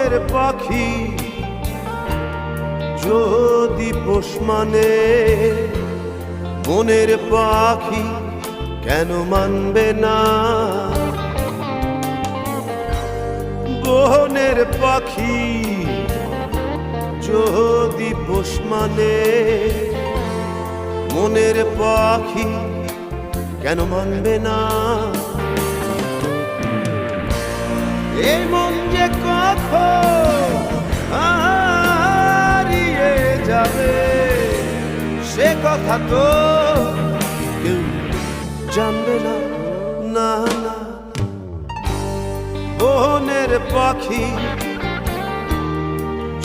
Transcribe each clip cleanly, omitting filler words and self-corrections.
বনের পাখি যদি পোষ মানে, বনের পাখি কেন মানবে না? বনের পাখি যদি পোষ মানে, মনের পাখি কেন মানবে না? এই মন যে কখন হারিয়ে যাবে, সে কথা তো কেউ জানবে না। না না, বনের পাখি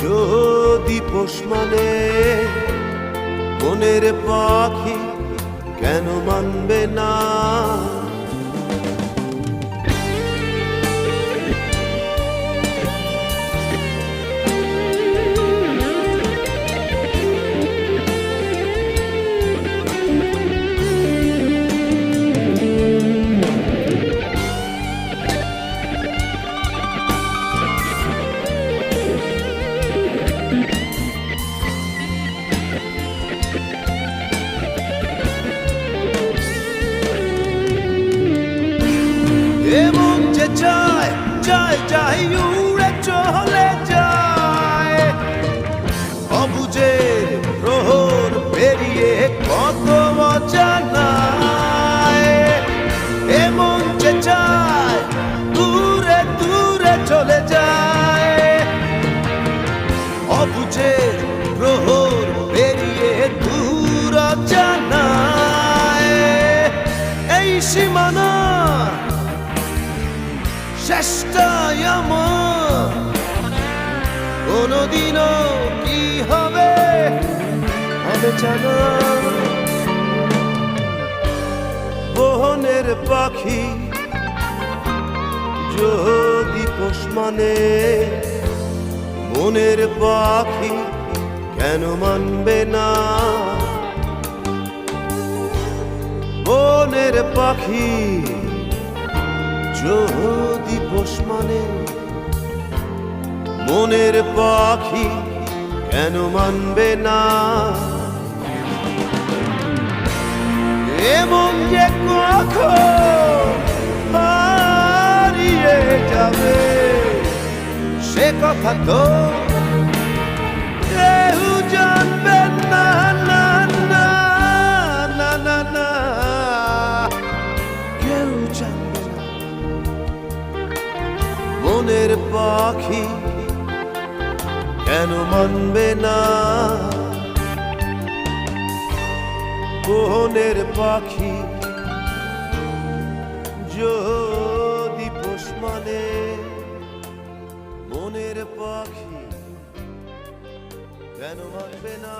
যদি পোষ মানে, বনের পাখি কেন মানবে না? এমন যে যায় যায় যায় উড়ে চলে যায়, অবুঝের প্রহর পেরিয়ে কত অজানায়। এমন যে যায় দূরে দূরে চলে যায়, অবুঝের প্রহর পেরিয়ে দূর অজানায়। এই সীমানা শেষটাই আমার, কোনদিনও কি হবে হবে জানা। বনের পাখি যদি পোষ মানে, মনের পাখি কেন মানবে না? বনের পাখি যদি পোষ মানে, মনের পাখি কেন মানবে না? এমন যে কখন হারিয়ে যাবে, সে কথা তো কেউ জানবে না। না না না না না, কেউ জানবে না। বনের পাখি কেন মানবে না? বনের পাখি যদি পোষ মানে, মনের পাখি কেন মানবে না?